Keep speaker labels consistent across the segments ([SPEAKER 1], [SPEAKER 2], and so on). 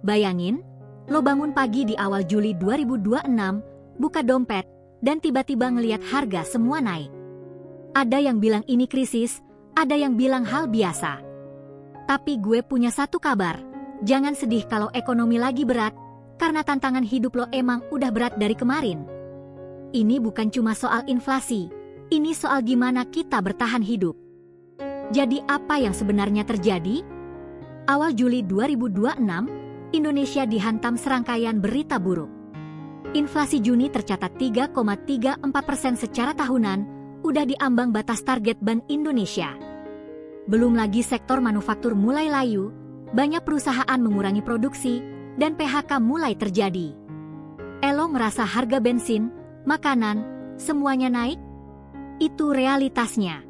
[SPEAKER 1] Bayangin, lo bangun pagi di awal Juli 2026, buka dompet, dan tiba-tiba ngeliat harga semua naik. Ada yang bilang ini krisis, ada yang bilang hal biasa. Tapi gue punya satu kabar, jangan sedih kalau ekonomi lagi berat, karena tantangan hidup lo emang udah berat dari kemarin. Ini bukan cuma soal inflasi, ini soal gimana kita bertahan hidup. Jadi apa yang sebenarnya terjadi? Awal Juli 2026, Indonesia dihantam serangkaian berita buruk. Inflasi Juni tercatat 3,34% secara tahunan, udah diambang batas target Bank Indonesia. Belum lagi sektor manufaktur mulai layu, banyak perusahaan mengurangi produksi, dan PHK mulai terjadi. Elo merasa harga bensin, makanan, semuanya naik? Itu realitasnya.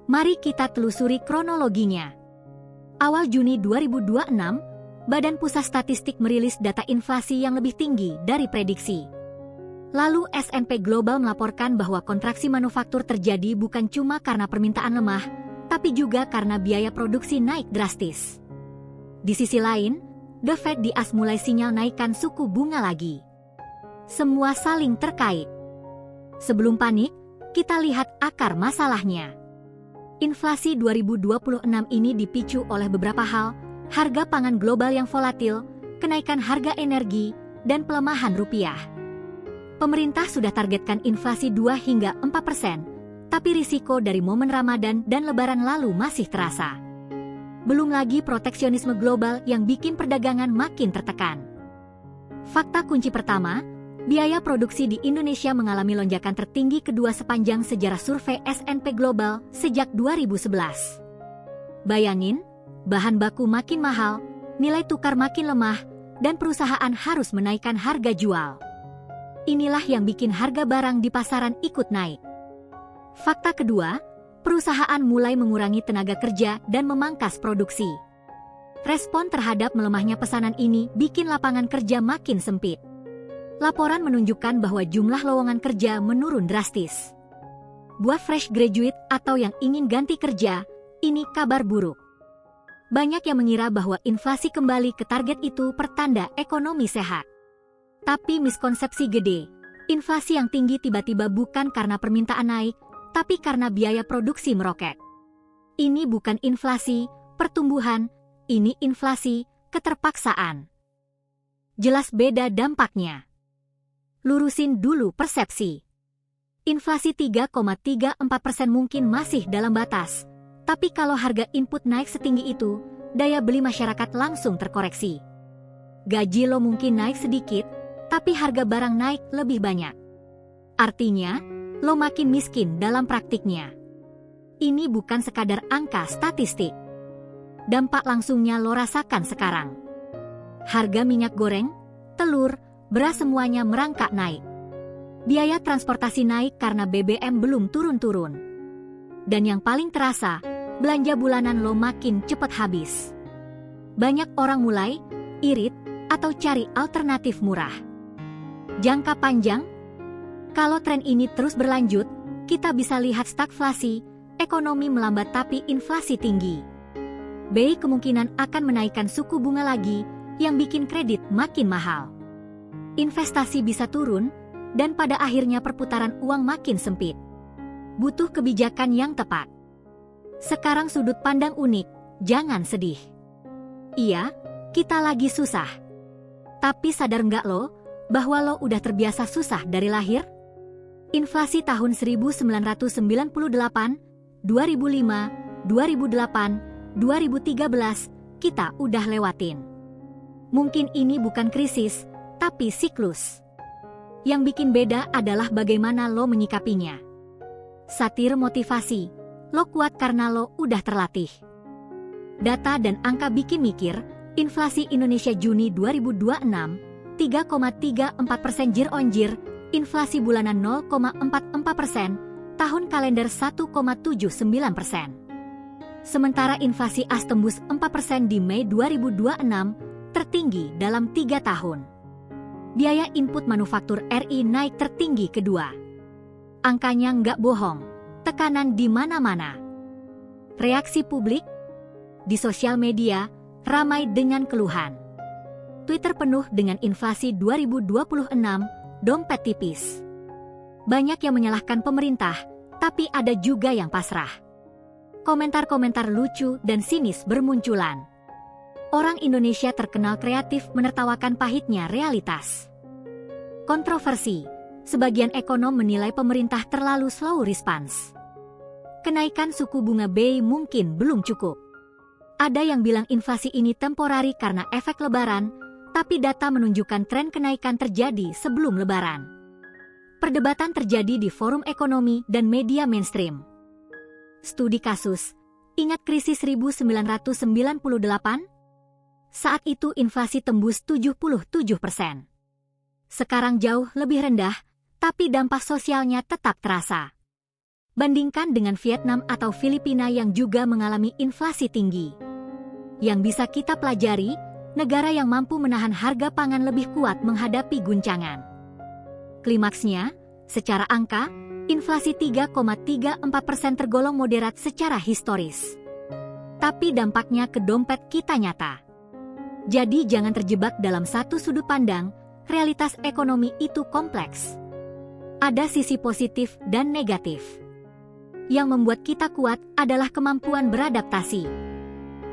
[SPEAKER 1] Mari kita telusuri kronologinya. Awal Juni 2026, Badan Pusat Statistik merilis data inflasi yang lebih tinggi dari prediksi. Lalu S&P Global melaporkan bahwa kontraksi manufaktur terjadi bukan cuma karena permintaan lemah, tapi juga karena biaya produksi naik drastis. Di sisi lain, The Fed di AS mulai sinyal naikkan suku bunga lagi. Semua saling terkait. Sebelum panik, kita lihat akar masalahnya. Inflasi 2026 ini dipicu oleh beberapa hal, harga pangan global yang volatil, kenaikan harga energi, dan pelemahan rupiah. Pemerintah sudah targetkan inflasi 2 hingga 4%, tapi risiko dari momen Ramadan dan Lebaran lalu masih terasa. Belum lagi proteksionisme global yang bikin perdagangan makin tertekan. Fakta kunci pertama, biaya produksi di Indonesia mengalami lonjakan tertinggi kedua sepanjang sejarah survei S&P Global sejak 2011. Bayangin, bahan baku makin mahal, nilai tukar makin lemah, dan perusahaan harus menaikkan harga jual. Inilah yang bikin harga barang di pasaran ikut naik. Fakta kedua, perusahaan mulai mengurangi tenaga kerja dan memangkas produksi. Respon terhadap melemahnya pesanan ini bikin lapangan kerja makin sempit. Laporan menunjukkan bahwa jumlah lowongan kerja menurun drastis. Buat fresh graduate atau yang ingin ganti kerja, ini kabar buruk. Banyak yang mengira bahwa inflasi kembali ke target itu pertanda ekonomi sehat. Tapi miskonsepsi gede, inflasi yang tinggi tiba-tiba bukan karena permintaan naik, tapi karena biaya produksi meroket. Ini bukan inflasi pertumbuhan, ini inflasi keterpaksaan. Jelas beda dampaknya. Lurusin dulu persepsi. Inflasi 3,34% mungkin masih dalam batas, tapi kalau harga input naik setinggi itu, daya beli masyarakat langsung terkoreksi. Gaji lo mungkin naik sedikit, tapi harga barang naik lebih banyak. Artinya, lo makin miskin dalam praktiknya. Ini bukan sekadar angka statistik. Dampak langsungnya lo rasakan sekarang. Harga minyak goreng, telur, beras semuanya merangkak naik. Biaya transportasi naik karena BBM belum turun-turun. Dan yang paling terasa, belanja bulanan lo makin cepat habis. Banyak orang mulai irit atau cari alternatif murah. Jangka panjang, kalau tren ini terus berlanjut, kita bisa lihat stagflasi, ekonomi melambat tapi inflasi tinggi. BI kemungkinan akan menaikkan suku bunga lagi, yang bikin kredit makin mahal. Investasi bisa turun, dan pada akhirnya perputaran uang makin sempit. Butuh kebijakan yang tepat. Sekarang sudut pandang unik, jangan sedih. Iya, kita lagi susah. Tapi sadar nggak lo, bahwa lo udah terbiasa susah dari lahir? Inflasi tahun 1998, 2005, 2008, 2013, kita udah lewatin. Mungkin ini bukan krisis, tapi siklus. Yang bikin beda adalah bagaimana lo menyikapinya. Satir motivasi, lo kuat karena lo udah terlatih. Data dan angka bikin mikir, inflasi Indonesia Juni 2026, 3,34% year on year, inflasi bulanan 0,44%, tahun kalender 1,79%. Sementara inflasi AS tembus 4% di Mei 2026, tertinggi dalam 3 tahun. Biaya input manufaktur RI naik tertinggi kedua. Angkanya nggak bohong, tekanan di mana-mana. Reaksi publik di sosial media ramai dengan keluhan. Twitter penuh dengan inflasi 2026, dompet tipis. Banyak yang menyalahkan pemerintah, tapi ada juga yang pasrah. Komentar-komentar lucu dan sinis bermunculan. Orang Indonesia terkenal kreatif menertawakan pahitnya realitas. Kontroversi, sebagian ekonom menilai pemerintah terlalu slow response. Kenaikan suku bunga BI mungkin belum cukup. Ada yang bilang inflasi ini temporari karena efek lebaran, tapi data menunjukkan tren kenaikan terjadi sebelum lebaran. Perdebatan terjadi di forum ekonomi dan media mainstream. Studi kasus, ingat krisis 1998? Saat itu inflasi tembus 77%. Sekarang jauh lebih rendah, tapi dampak sosialnya tetap terasa. Bandingkan dengan Vietnam atau Filipina yang juga mengalami inflasi tinggi. Yang bisa kita pelajari, negara yang mampu menahan harga pangan lebih kuat menghadapi guncangan. Klimaksnya, secara angka, inflasi 3,34% tergolong moderat secara historis. Tapi dampaknya ke dompet kita nyata. Jadi jangan terjebak dalam satu sudut pandang, realitas ekonomi itu kompleks. Ada sisi positif dan negatif. Yang membuat kita kuat adalah kemampuan beradaptasi.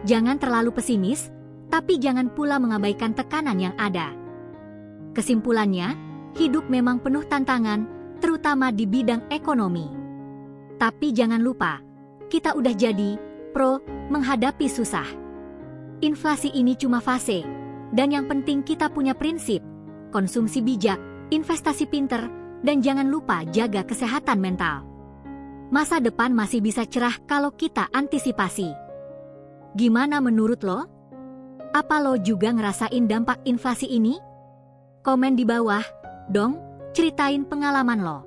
[SPEAKER 1] Jangan terlalu pesimis, tapi jangan pula mengabaikan tekanan yang ada. Kesimpulannya, hidup memang penuh tantangan, terutama di bidang ekonomi. Tapi jangan lupa, kita udah jadi pro menghadapi susah. Inflasi ini cuma fase, dan yang penting kita punya prinsip, konsumsi bijak, investasi pinter, dan jangan lupa jaga kesehatan mental. Masa depan masih bisa cerah kalau kita antisipasi. Gimana menurut lo? Apa lo juga ngerasain dampak inflasi ini? Komen di bawah, dong, ceritain pengalaman lo.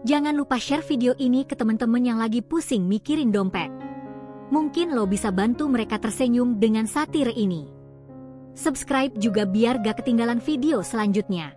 [SPEAKER 1] Jangan lupa share video ini ke teman-teman yang lagi pusing mikirin dompet. Mungkin lo bisa bantu mereka tersenyum dengan satire ini. Subscribe juga biar gak ketinggalan video selanjutnya.